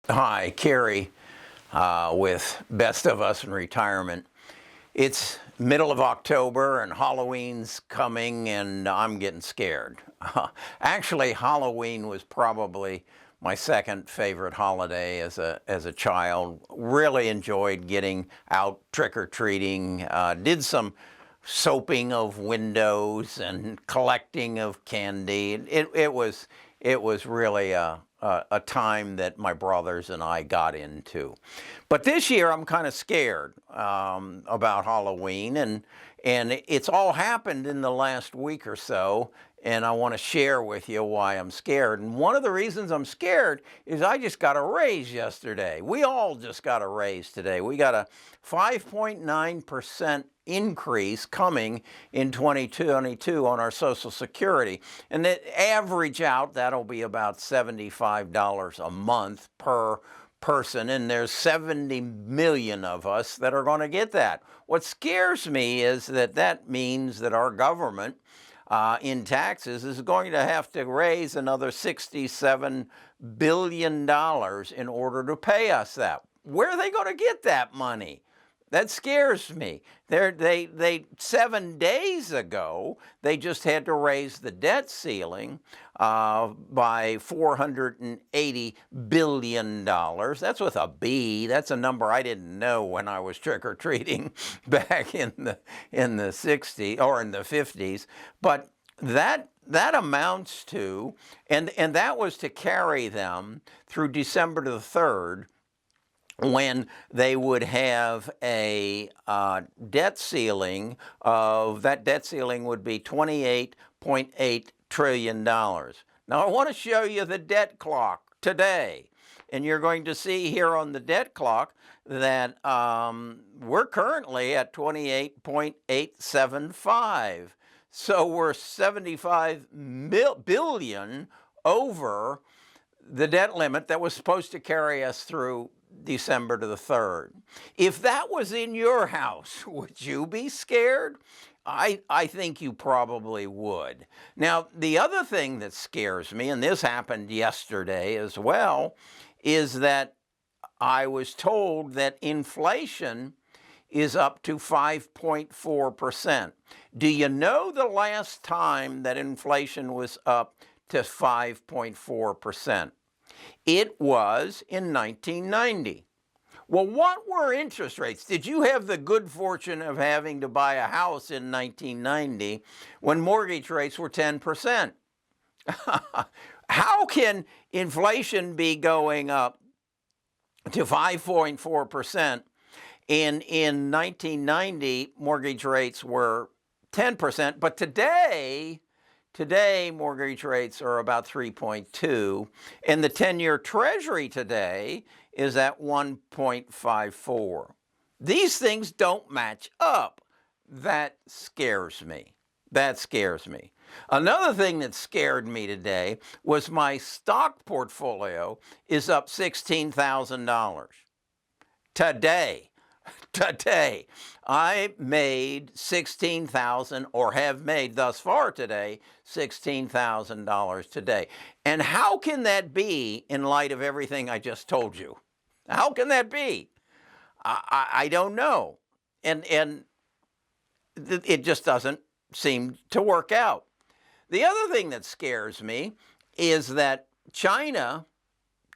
Hi, Kerry, with Best of Us in Retirement. It's middle of October and Halloween's coming and I'm getting scared. Actually, Halloween was probably my second favorite holiday as a child. Really enjoyed getting out trick-or-treating. Did some soaping of windows and collecting of candy. It was really a time that my brothers and I got into. But this year I'm kind of scared about Halloween, and it's all happened in the last week or so, and I want to share with you why I'm scared. And one of the reasons I'm scared is I just got a raise yesterday. We all just got a raise today. We got a 5.9% increase coming in 2022 on our Social Security. And the average out, that'll be about $75 a month per person, and there's 70 million of us that are going to get that. What scares me is that means that our government in taxes is going to have to raise another $67 billion in order to pay us that. Where are they going to get that money? That scares me. They 7 days ago, they just had to raise the debt ceiling by $480 billion. That's with a B. That's a number I didn't know when I was trick-or-treating back in the 60s or in the 50s. But that amounts to, and that was to carry them through December the 3rd, when they would have a debt ceiling of, that debt ceiling would be $28.8 trillion. Now I want to show you the debt clock today. And you're going to see here on the debt clock that we're currently at 28.875. So we're 75 billion over the debt limit that was supposed to carry us through December to the 3rd. If that was in your house, would you be scared? I think you probably would. Now, the other thing that scares me, and this happened yesterday as well, is that I was told that inflation is up to 5.4%. Do you know the last time that inflation was up to 5.4%? It was in 1990. Well, what were interest rates? Did you have the good fortune of having to buy a house in 1990 when mortgage rates were 10%? How can inflation be going up to 5.4%? In 1990, mortgage rates were 10%, but today mortgage rates are about 3.2, and the 10-year Treasury today is at 1.54. These things don't match up. That scares me. That scares me. Another thing that scared me today was my stock portfolio is up $16,000. Today, I made $16,000, or have made thus far today, $16,000 today. And how can that be in light of everything I just told you? How can that be? I don't know. And it just doesn't seem to work out. The other thing that scares me is that China,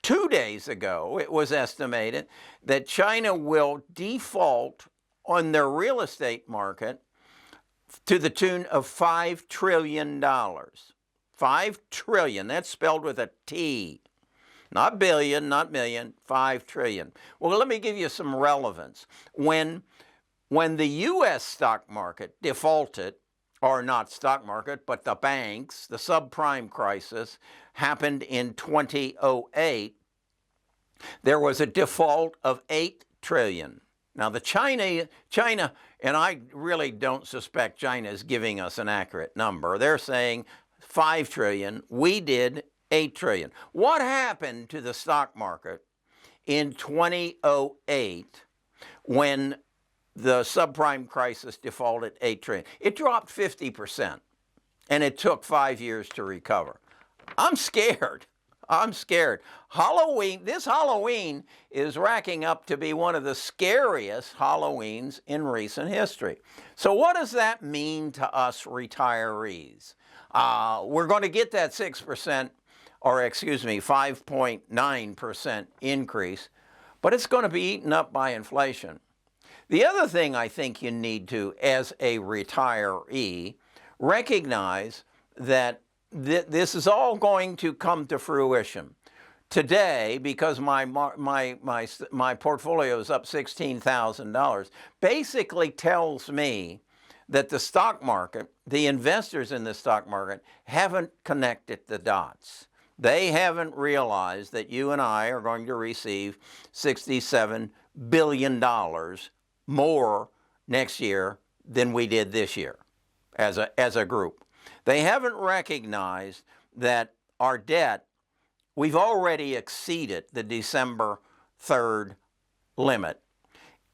2 days ago, it was estimated that China will default on their real estate market to the tune of $5 trillion. 5 trillion, that's spelled with a T. Not billion, not million, 5 trillion. Well, let me give you some relevance. When the U.S. stock market defaulted, or not stock market, but the banks, the subprime crisis happened in 2008, there was a default of 8 trillion. Now the China, and I really don't suspect China is giving us an accurate number. They're saying 5 trillion. We did 8 trillion. What happened to the stock market in 2008 when the subprime crisis defaulted 8 trillion? It dropped 50%, and it took 5 years to recover. I'm scared. I'm scared. This Halloween is racking up to be one of the scariest Halloweens in recent history. So what does that mean to us retirees? We're going to get that 6%, or excuse me, 5.9% increase, but it's going to be eaten up by inflation. The other thing I think you need to, as a retiree, recognize that this is all going to come to fruition. Today, because my portfolio is up $16,000, basically tells me that the stock market, the investors in the stock market, haven't connected the dots. They haven't realized that you and I are going to receive $67 billion more next year than we did this year as a group. They haven't recognized that our debt, we've already exceeded the December 3rd limit,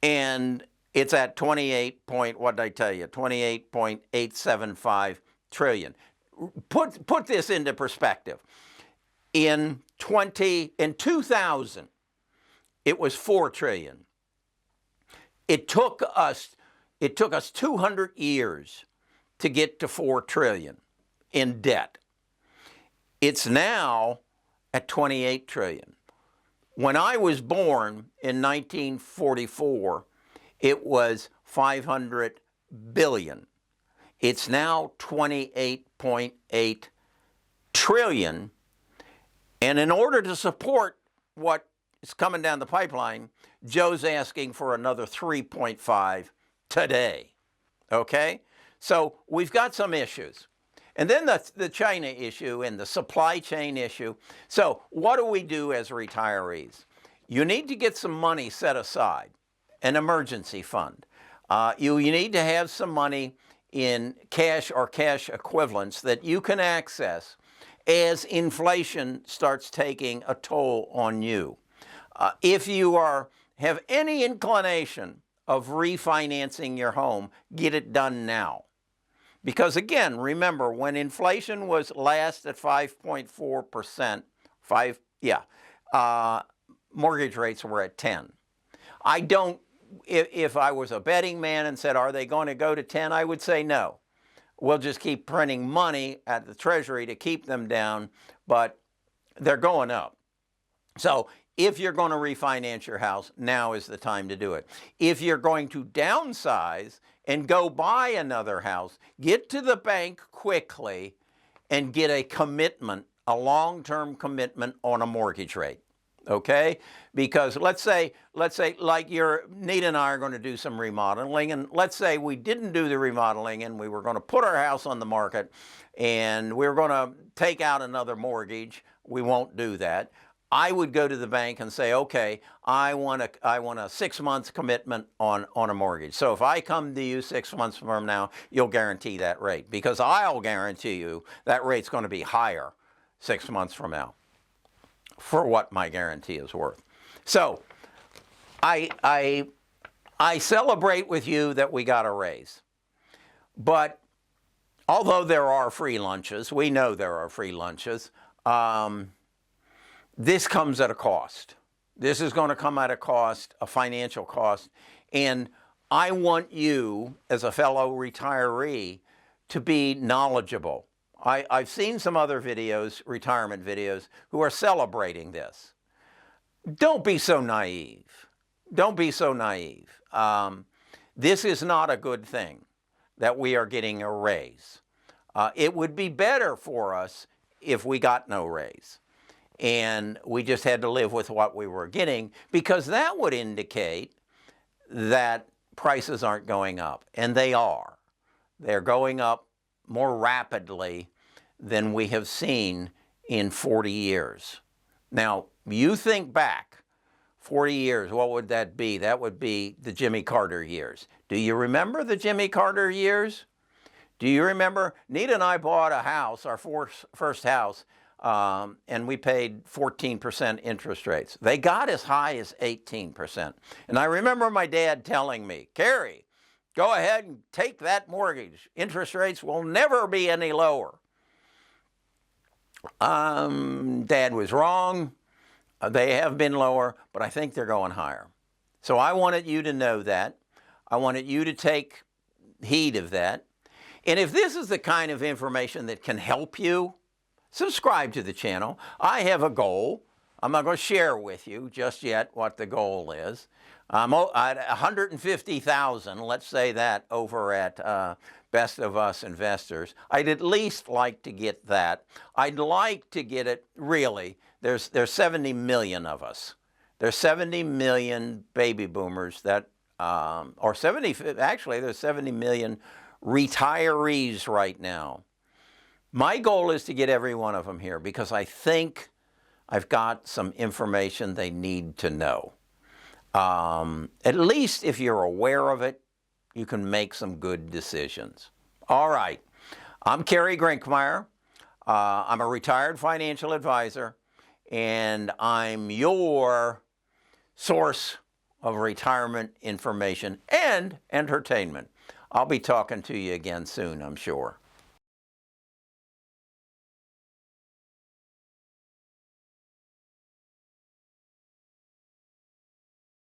and it's at 28.875 trillion. Put this into perspective. In 2000, it was 4 trillion. It took us 200 years to get to 4 trillion in debt. It's now at 28 trillion. When I was born in 1944, it was 500 billion. It's now 28.8 trillion. And in order to support what is coming down the pipeline, Joe's asking for another 3.5 today. Okay? So we've got some issues. And then the China issue and the supply chain issue. So what do we do as retirees? You need to get some money set aside, an emergency fund. You need to have some money in cash or cash equivalents that you can access as inflation starts taking a toll on you. If you have any inclination of refinancing your home, get it done now. Because again, remember, when inflation was last at 5.4%, mortgage rates were at 10. If I was a betting man and said, are they going to go to 10? I would say no. We'll just keep printing money at the Treasury to keep them down, but they're going up. So if you're going to refinance your house, now is the time to do it. If you're going to downsize and go buy another house, get to the bank quickly and get a commitment, a long-term commitment on a mortgage rate. Okay? Because let's say like Nita and I are going to do some remodeling, and let's say we didn't do the remodeling and we were going to put our house on the market and we were going to take out another mortgage. We won't do that. I would go to the bank and say, okay, I want a 6 months commitment on a mortgage. So if I come to you 6 months from now, you'll guarantee that rate, because I'll guarantee you that rate's going to be higher 6 months from now for what my guarantee is worth. So I celebrate with you that we got a raise. But although there are free lunches, we know there are free lunches, this comes at a cost. This is going to come at a cost, a financial cost. And I want you, as a fellow retiree, to be knowledgeable. I've seen some other videos, retirement videos, who are celebrating this. Don't be so naive. Don't be so naive. This is not a good thing that we are getting a raise. It would be better for us if we got no raise and we just had to live with what we were getting, because that would indicate that prices aren't going up, and they are. They're going up more rapidly than we have seen in 40 years. Now, you think back 40 years, what would that be? That would be the Jimmy Carter years. Do you remember the Jimmy Carter years? Do you remember? Nita and I bought a house, our first house, and we paid 14% interest rates. They got as high as 18%. And I remember my dad telling me, Carrie, go ahead and take that mortgage. Interest rates will never be any lower. Dad was wrong. They have been lower, but I think they're going higher. So I wanted you to know that. I wanted you to take heed of that. And if this is the kind of information that can help you, subscribe to the channel. I have a goal. I'm not going to share with you just yet what the goal is. I'm at 150,000, let's say that, over at Best of Us Investors. I'd at least like to get that. I'd like to get it, really, there's 70 million of us. There's 70 million baby boomers that, actually there's 70 million retirees right now. My goal is to get every one of them here because I think I've got some information they need to know. At least if you're aware of it, you can make some good decisions. All right. I'm Kerry Grinkmeyer. I'm a retired financial advisor, and I'm your source of retirement information and entertainment. I'll be talking to you again soon, I'm sure.